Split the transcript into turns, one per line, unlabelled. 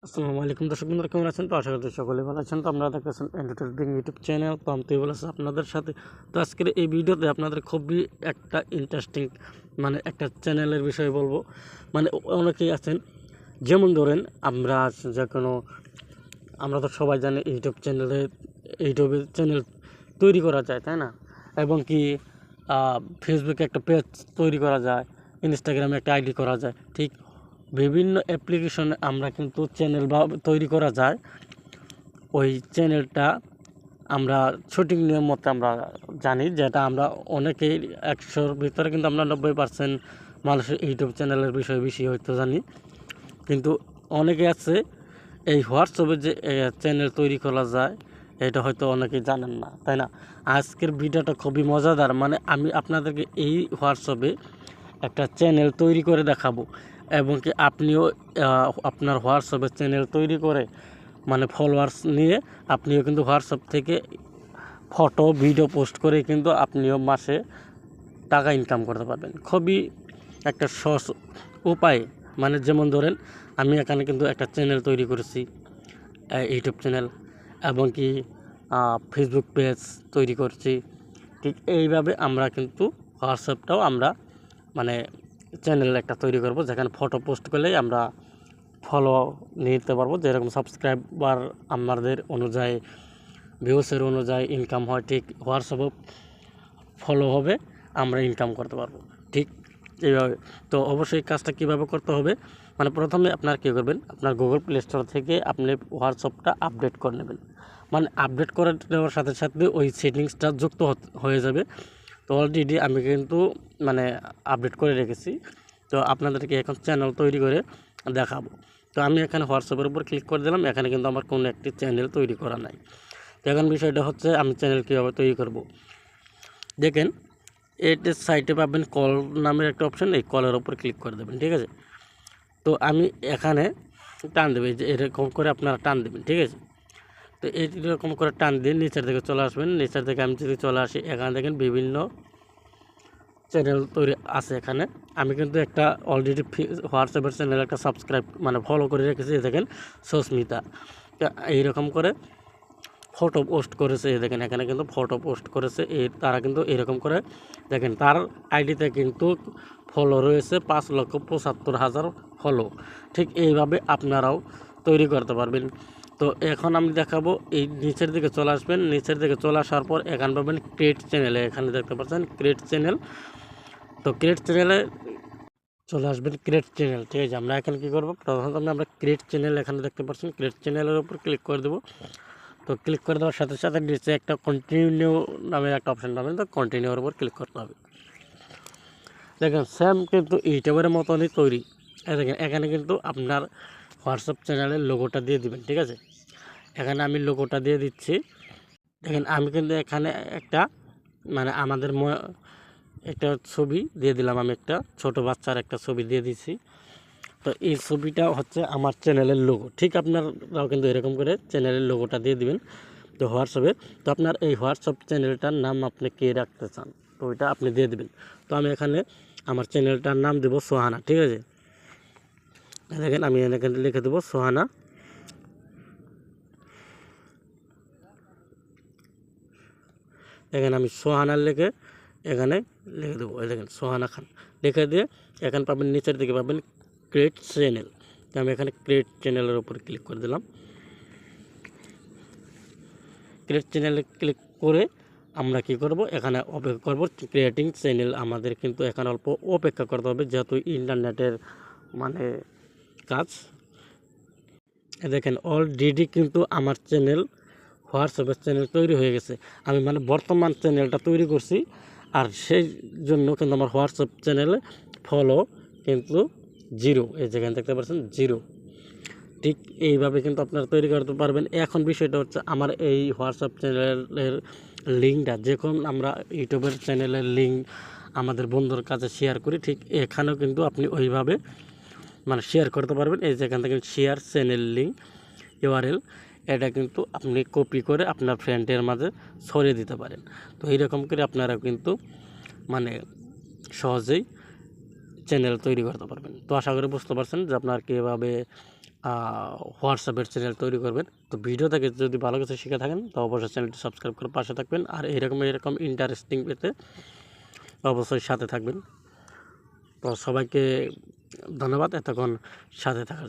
আসসালামু আলাইকুম দর্শক বন্ধুরা, কেমন আছেন? তো আশা করি সকলে ভালো আছেন। তো আপনারা দেখতেছেন এন্টারটেইনমেন্ট ইউটিউব চ্যানেল। তো আমি তুই বলেছি আপনাদের সাথে। তো আজকের এই ভিডিওতে আপনাদের খুবই একটা ইন্টারেস্টিং একটা চ্যানেলের বিষয়ে বলবো। অনেকেই আছেন, যেমন ধরেন আমরা তো সবাই জানি ইউটিউবে চ্যানেল তৈরি করা যায়, তাই না? এবং কি ফেসবুকে একটা পেজ তৈরি করা যায়, ইনস্টাগ্রামে একটা আইডি করা যায়। ঠিক বিভিন্ন অ্যাপ্লিকেশনে আমরা কিন্তু চ্যানেল তৈরি করা যায়। ওই চ্যানেলটা আমরা সঠিক নিয়ম মতো আমরা জানি, যেটা আমরা অনেকেই 100-র ভিতরে কিন্তু আমরা 90% মানুষের ইউটিউব চ্যানেলের বিষয়ে বেশি হয়তো জানি। কিন্তু অনেকে আছে এই হোয়াটসঅ্যাপে যে চ্যানেল তৈরি করা যায়, এটা হয়তো অনেকেই জানেন না, তাই না? আজকের ভিডিওটা খুবই মজাদার। আমি আপনাদেরকে এই হোয়াটসঅ্যাপে একটা চ্যানেল তৈরি করে দেখাবো, এবং কি আপনিও আপনার হোয়াটসঅ্যাপে চ্যানেল তৈরি করে ফলোয়ার্স নিয়ে আপনিও কিন্তু হোয়াটসঅ্যাপ থেকে ফটো ভিডিও পোস্ট করে কিন্তু আপনিও মাসে টাকা ইনকাম করতে পারবেন খুবই একটা সহজ উপায়। যেমন ধরেন, আমি এখানে কিন্তু একটা চ্যানেল তৈরি করেছি, ইউটিউব চ্যানেল, এবং কি ফেসবুক পেজ তৈরি করছি। ঠিক এইভাবে আমরা কিন্তু হোয়াটসঅ্যাপটাও আমরা চ্যানেল একটা তৈরি করব, যেখানে ফটো পোস্ট করলেই আমরা ফলো নিতে পারবো। যেরকম সাবস্ক্রাইবার আমাদের অনুযায়ী, ভিউসের অনুযায়ী ইনকাম হয়, ঠিক হোয়াটসঅ্যাপে ফলো হবে, আমরা ইনকাম করতে পারবো ঠিক এইভাবে। তো অবশ্যই কাজটা কীভাবে করতে হবে, প্রথমে আপনার কী করবেন, আপনার গুগল প্লে স্টোর থেকে আপনি হোয়াটসঅ্যাপটা আপডেট করে নেবেন। আপডেট করে নেওয়ার সাথে সাথে ওই সেটিংসটা যুক্ত হয়ে যাবে। তো অলরেডি আমি কিন্তু আপডেট করে রেখেছি। তো আপনাদেরকে এখন চ্যানেল তৈরি করে দেখাবো। তো আমি এখানে হোয়াটসঅ্যাপের উপর ক্লিক করে দিলাম। এখানে কিন্তু আমার কোনো একটি চ্যানেল তৈরি করা নাই। তো এখন বিষয়টা হচ্ছে, আমি চ্যানেল কীভাবে তৈরি করব। দেখেন, এটার সাইটে পাবেন কল নামের একটা অপশান, এই কলের ওপর ক্লিক করে দেবেন, ঠিক আছে? তো আমি এখানে টান দেবেন, যে এরকম করে আপনারা টান দেবেন, ঠিক আছে? তো এইরকম করে টান দিয়ে নিচের দিকে চলে আসবেন। নিচের দিকে আমি যদি চলে আসি, এখানে দেখেন বিভিন্ন চ্যানেল তৈরি আছে। এখানে আমি কিন্তু একটা অলরেডি হোয়াটসঅ্যাপের চ্যানেল একটা সাবস্ক্রাইব ফলো করে রেখেছি। দেখেন, সুস্মিতা এইরকম করে ফটো পোস্ট করেছে। দেখেন, এখানে কিন্তু ফটো পোস্ট করেছে। তারা কিন্তু এরকম করে, দেখেন, তার আইডিতে কিন্তু ফলো রয়েছে 5,75,000 ফলো। ঠিক এইভাবে আপনারাও তৈরি করতে পারবেন। তো এখন আমি দেখাবো, এই নিচের দিকে চলে আসবেন। নিচের দিকে চলে আসার পর এখানে পাবেন ক্রিয়েট চ্যানেলে, এখানে দেখতে পাচ্ছেন ক্রিয়েট চ্যানেল। তো ক্রিয়েট চ্যানেলে চলে আসবেন, ক্রিয়েট চ্যানেল, ঠিক আছে? আমরা এখানে কী করবো, প্রথমত আমরা ক্রিয়েট চ্যানেল এখানে দেখতে পাচ্ছেন, ক্রিয়েট চ্যানেলের উপর ক্লিক করে দেবো। তো ক্লিক করে দেওয়ার সাথে সাথে নিচে একটা কন্টিনিউ নামের একটা অপশান পাবেন। তো কন্টিনিউর উপর ক্লিক করতে হবে। দেখেন, সেম কিন্তু ইউটিউবের মতনই তৈরি। দেখেন, এখানে কিন্তু আপনার হোয়াটসঅ্যাপ চ্যানেলের লোগোটা দিয়ে দিবেন, ঠিক আছে? এখানে আমি লোগোটা দিয়ে দিচ্ছি। দেখেন, আমি কিন্তু এখানে একটা আমাদের একটা ছবি দিয়ে দিলাম। আমি একটা ছোট বাচ্চার একটা ছবি দিয়ে দিচ্ছি। তো এই ছবিটা হচ্ছে আমার চ্যানেলের লোগো। ঠিক আপনারাও কিন্তু এরকম করে চ্যানেলের লোগোটা দিয়ে দিবেন তো হোয়াটসঅ্যাপে। তো আপনার এই হোয়াটসঅ্যাপ চ্যানেলটার নাম আপনি কে রাখতে চান, তো ওইটা আপনি দিয়ে দেবেন। তো আমি এখানে আমার চ্যানেলটার নাম দেবো সোহানা, ঠিক আছে? দেখেন, আমি এখানে লিখে দেবো সোহানা। এখানে আমি সোহানার এখানে লিখে দেবো। দেখেন, সোহানা খান লিখে দিয়ে এখানে পাবেন, নিচের দিকে পাবেন ক্রিয়েট চ্যানেল। তো আমি এখানে ক্রিয়েট চ্যানেলের উপর ক্লিক করে দিলাম। ক্রিয়েট চ্যানেলে ক্লিক করে আমরা কি করব, এখানে অপেক্ষা করব ক্রিয়েটিং চ্যানেল। আমাদের কিন্তু এখানে অল্প অপেক্ষা করতে হবে, যেহেতু ইন্টারনেটের কাজ। দেখেন, অলরেডি কিন্তু আমার চ্যানেল, হোয়াটসঅ্যাপের চ্যানেল তৈরি হয়ে গেছে। আমি বর্তমান চ্যানেলটা তৈরি করছি, আর সেই জন্য কিন্তু আমার হোয়াটসঅ্যাপ চ্যানেলে ফলো কিন্তু 0। এই যেখানে দেখতে পাচ্ছেন 0। ঠিক এইভাবে কিন্তু আপনারা তৈরি করতে পারবেন। এখন বিষয়টা হচ্ছে, আমার এই হোয়াটসঅ্যাপ চ্যানেলের লিঙ্কটা যখন আমরা ইউটিউবের চ্যানেলের লিঙ্ক আমাদের বন্ধুর কাছে শেয়ার করি, ঠিক এখানেও কিন্তু আপনি ওইভাবে শেয়ার করতে পারবেন। এই যেখান থেকে শেয়ার চ্যানেল লিঙ্ক ইউআরএল, এটা কিন্তু আপনি কপি করে আপনার ফ্রেন্ডের মাঝে ছড়িয়ে দিতে পারেন। তো এইরকম করে আপনারা কিন্তু সহজেই চ্যানেল তৈরি করতে পারবেন। তো আশা করি বুঝতে পারছেন যে আপনার কীভাবে হোয়াটসঅ্যাপের চ্যানেল তৈরি করবেন। তো ভিডিও থেকে যদি ভালো কিছু শিখে থাকেন তো অবশ্যই চ্যানেলটি সাবস্ক্রাইব করে পাশে থাকবেন, আর এরকম ইন্টারেস্টিং পেতে অবশ্যই সাথে থাকবেন। তো সবাইকে ধন্যবাদ এতক্ষণ সাথে থাকার।